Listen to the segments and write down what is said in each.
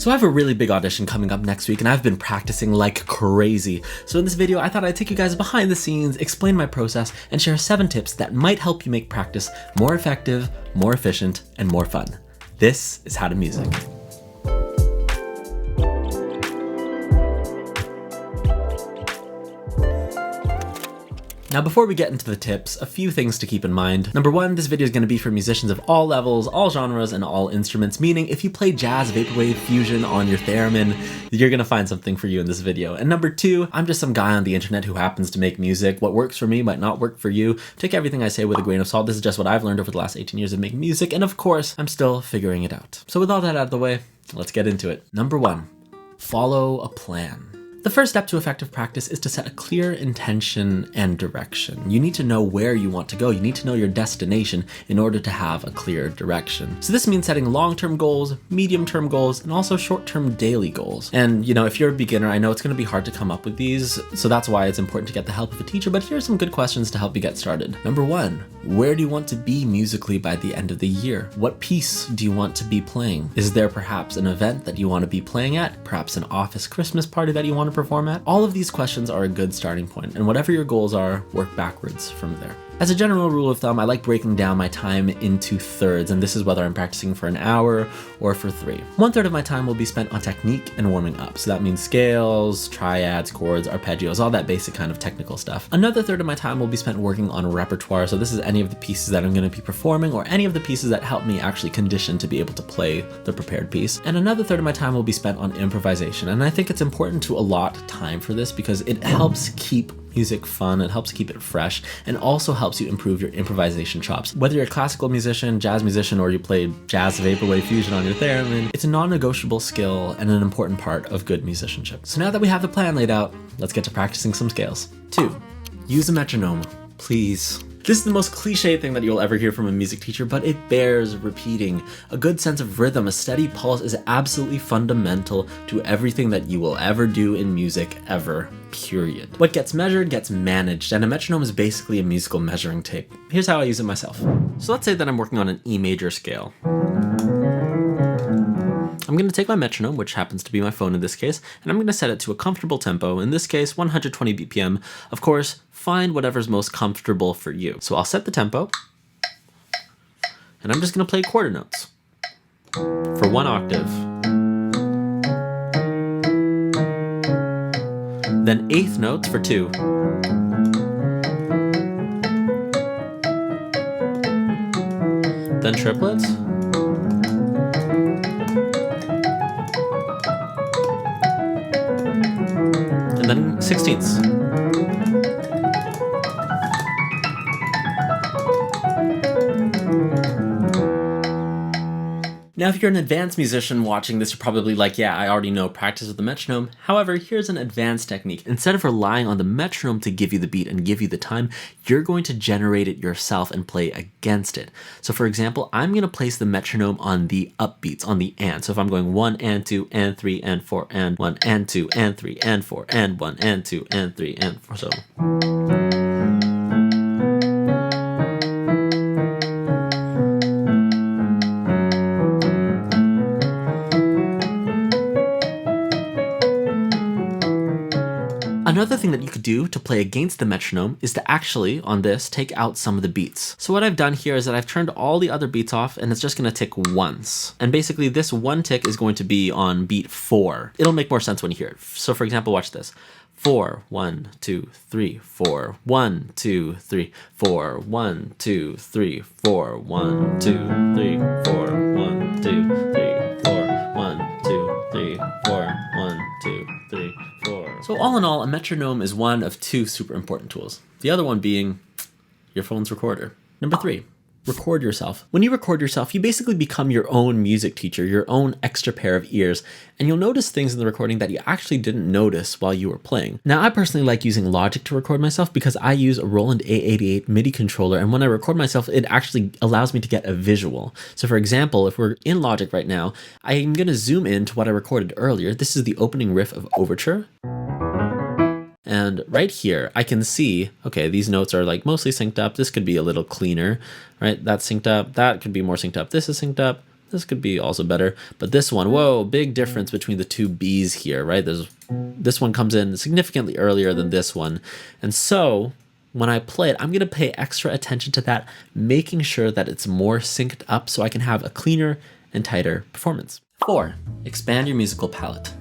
So I have a really big audition coming up next week and I've been practicing like crazy. So in this video, I thought I'd take you guys behind the scenes, explain my process, and share 7 tips that might help you make practice more effective, more efficient, and more fun. This is How to Music. Now, before we get into the tips, a few things to keep in mind. Number 1, this video is going to be for musicians of all levels, all genres, and all instruments, meaning if you play jazz, vaporwave, fusion on your theremin, you're going to find something for you in this video. And number 2, I'm just some guy on the internet who happens to make music. What works for me might not work for you. Take everything I say with a grain of salt. This is just what I've learned over the last 18 years of making music, and of course, I'm still figuring it out. So with all that out of the way, let's get into it. Number 1, follow a plan. The first step to effective practice is to set a clear intention and direction. You need to know where you want to go. You need to know your destination in order to have a clear direction. So this means setting long-term goals, medium-term goals, and also short-term daily goals. And if you're a beginner, I know it's going to be hard to come up with these, so that's why it's important to get the help of a teacher, but here are some good questions to help you get started. Number 1, where do you want to be musically by the end of the year? What piece do you want to be playing? Is there perhaps an event that you want to be playing at? Perhaps an office Christmas party that you want to perform at? All of these questions are a good starting point, and whatever your goals are, work backwards from there. As a general rule of thumb, I like breaking down my time into thirds, and this is whether I'm practicing for an hour or for 3. 1/3 of my time will be spent on technique and warming up. So that means scales, triads, chords, arpeggios, all that basic kind of technical stuff. Another 1/3 of my time will be spent working on repertoire. So this is any of the pieces that I'm going to be performing or any of the pieces that help me actually condition to be able to play the prepared piece. And another 1/3 of my time will be spent on improvisation. And I think it's important to allot time for this because it helps keep music fun, it helps keep it fresh, and also helps you improve your improvisation chops. Whether you're a classical musician, jazz musician, or you play jazz vaporwave fusion on your theremin, it's a non-negotiable skill and an important part of good musicianship. So now that we have the plan laid out, let's get to practicing some scales. 2, use a metronome, please. This is the most cliche thing that you'll ever hear from a music teacher, but it bears repeating. A good sense of rhythm, a steady pulse is absolutely fundamental to everything that you will ever do in music ever, period. What gets measured gets managed, and a metronome is basically a musical measuring tape. Here's how I use it myself. So let's say that I'm working on an E major scale. I'm going to take my metronome, which happens to be my phone in this case, and I'm going to set it to a comfortable tempo, in this case 120 BPM. Of course, find whatever's most comfortable for you. So I'll set the tempo, and I'm just going to play quarter notes for 1 octave. Then 1/8 notes for 2. Then triplets. And then 16ths. Now, if you're an advanced musician watching this, you're probably like, yeah, I already know practice with the metronome. However, here's an advanced technique. Instead of relying on the metronome to give you the beat and give you the time, you're going to generate it yourself and play against it. So for example, I'm going to place the metronome on the upbeats, on the and. So if I'm going 1 and 2 and 3 and 4 and 1 and 2 and 3 and 4 and 1 and 2 and 3 and 4, so. Another thing that you could do to play against the metronome is to actually, on this, take out some of the beats. So what I've done here is that I've turned all the other beats off and it's just going to tick once. And basically this 1 tick is going to be on beat 4. It'll make more sense when you hear it. So for example, watch this. 4, 1, 2, 3, 4, 1, 2, 3, 4, 1, 2, 3, 4, 1, 2, 3, 4, 1, 2, 3, 4, 1, 2, 3, 4, 1, 2, 3, 4. So all in all, a metronome is one of 2 super important tools. The other one being your phone's recorder. Number 3, record yourself. When you record yourself, you basically become your own music teacher, your own extra pair of ears, and you'll notice things in the recording that you actually didn't notice while you were playing. Now, I personally like using Logic to record myself because I use a Roland A88 MIDI controller, and when I record myself, it actually allows me to get a visual. So for example, if we're in Logic right now, I'm going to zoom in to what I recorded earlier. This is the opening riff of Overture. And right here, I can see, okay, these notes are like mostly synced up. This could be a little cleaner, right? That's synced up. That could be more synced up. This is synced up. this could be also better. But this one, whoa, big difference between the two Bs here, right? This one comes in significantly earlier than this one. And so when I play it, I'm going to pay extra attention to that, making sure that it's more synced up so I can have a cleaner and tighter performance. 4, expand your musical palette.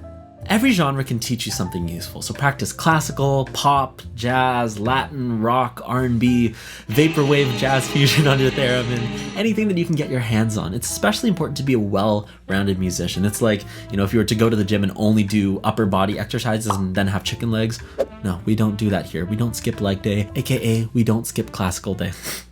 Every genre can teach you something useful, so practice classical, pop, jazz, Latin, rock, R&B, vaporwave, jazz fusion on your theremin, anything that you can get your hands on. It's especially important to be a well-rounded musician. It's like, you know, if you were to go to the gym and only do upper body exercises and then have chicken legs. No, we don't do that here. We don't skip leg day, aka we don't skip classical day.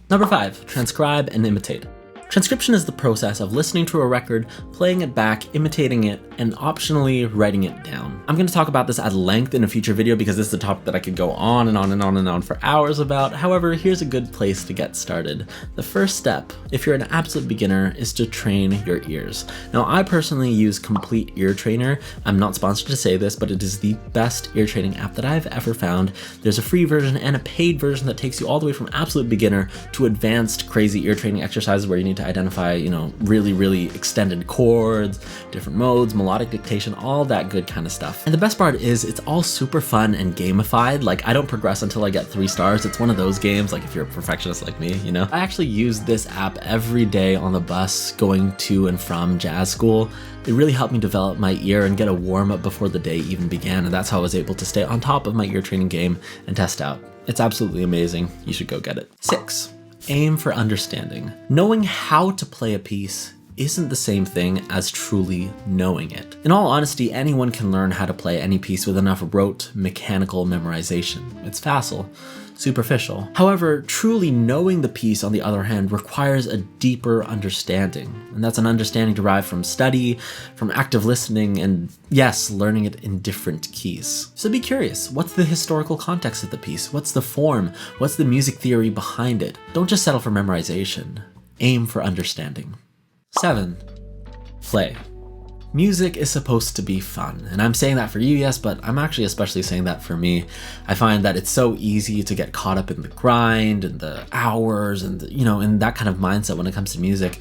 Number 5, transcribe and imitate. Transcription is the process of listening to a record, playing it back, imitating it, and optionally writing it down. I'm going to talk about this at length in a future video because this is a topic that I could go on and on and on and on for hours about. However, here's a good place to get started. The first step, if you're an absolute beginner, is to train your ears. Now, I personally use Complete Ear Trainer. I'm not sponsored to say this, but it is the best ear training app that I've ever found. There's a free version and a paid version that takes you all the way from absolute beginner to advanced crazy ear training exercises where you need to identify, you know, really extended chords, different modes, melodic dictation, all that good kind of stuff. And the best part is it's all super fun and gamified. Like, I don't progress until I get 3 stars. It's one of those games, like if you're a perfectionist like me, you know. I actually use this app every day on the bus going to and from jazz school. It really helped me develop my ear and get a warm up before the day even began, and that's how I was able to stay on top of my ear training game and test out. It's absolutely amazing. You should go get it. 6. Aim for understanding. Knowing how to play a piece isn't the same thing as truly knowing it. In all honesty, anyone can learn how to play any piece with enough rote, mechanical memorization. It's facile, superficial. However, truly knowing the piece, on the other hand, requires a deeper understanding. And that's an understanding derived from study, from active listening, and yes, learning it in different keys. So be curious, what's the historical context of the piece? What's the form? What's the music theory behind it? Don't just settle for memorization. Aim for understanding. 7. Play. Music is supposed to be fun, and I'm saying that for you, yes, but I'm actually especially saying that for me. I find that it's so easy to get caught up in the grind and the hours and in that kind of mindset when it comes to music,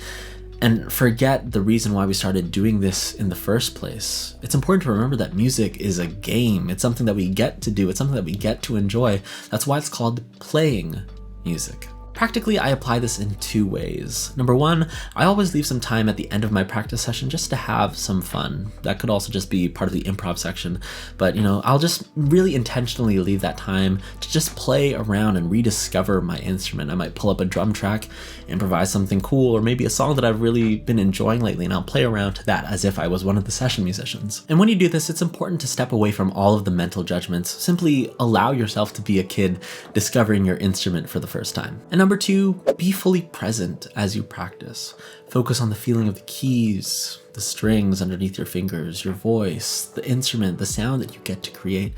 and forget the reason why we started doing this in the first place. It's important to remember that music is a game. It's something that we get to do. It's something that we get to enjoy. That's why it's called playing music. Practically, I apply this in 2 ways. Number 1, I always leave some time at the end of my practice session just to have some fun. That could also just be part of the improv section, but I'll just really intentionally leave that time to just play around and rediscover my instrument. I might pull up a drum track, improvise something cool, or maybe a song that I've really been enjoying lately, and I'll play around to that as if I was one of the session musicians. And when you do this, it's important to step away from all of the mental judgments. Simply allow yourself to be a kid discovering your instrument for the first time. And number 2, be fully present as you practice. Focus on the feeling of the keys, the strings underneath your fingers, your voice, the instrument, the sound that you get to create.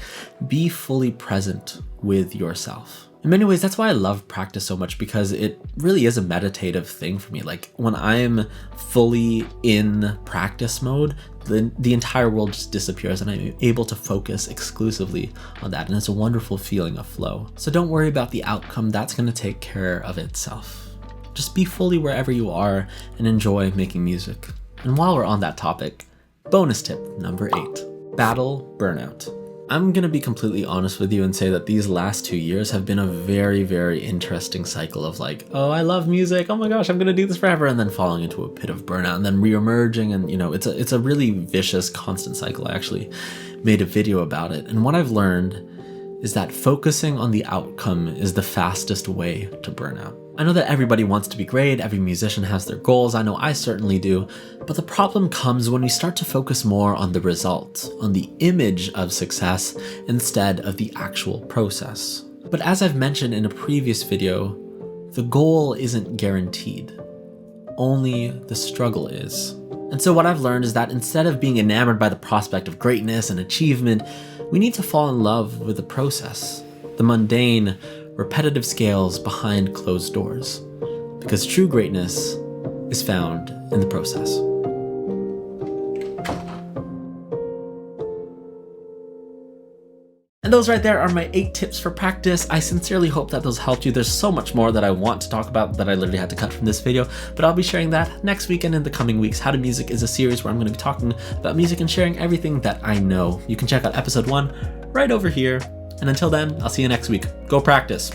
Be fully present with yourself. In many ways, that's why I love practice so much, because it really is a meditative thing for me. Like, when I'm fully in practice mode, the entire world just disappears and I'm able to focus exclusively on that. And it's a wonderful feeling of flow. So don't worry about the outcome. That's going to take care of itself. Just be fully wherever you are and enjoy making music. And while we're on that topic, bonus tip number 8, battle burnout. I'm going to be completely honest with you and say that these last 2 years have been a very interesting cycle of like, oh, I love music, oh my gosh, I'm going to do this forever, and then falling into a pit of burnout and then re-emerging, and it's a really vicious, constant cycle. I actually made a video about it, and what I've learned is that focusing on the outcome is the fastest way to burnout. I know that everybody wants to be great, every musician has their goals, I know I certainly do, but the problem comes when we start to focus more on the result, on the image of success, instead of the actual process. But as I've mentioned in a previous video, the goal isn't guaranteed. Only the struggle is. And so what I've learned is that instead of being enamored by the prospect of greatness and achievement, we need to fall in love with the process, the mundane, repetitive scales behind closed doors, because true greatness is found in the process. And those right there are my 8 tips for practice. I sincerely hope that those helped you. There's so much more that I want to talk about that I literally had to cut from this video, but I'll be sharing that next week and in the coming weeks. How to Music is a series where I'm going to be talking about music and sharing everything that I know. You can check out episode 1 right over here. And until then, I'll see you next week. Go practice.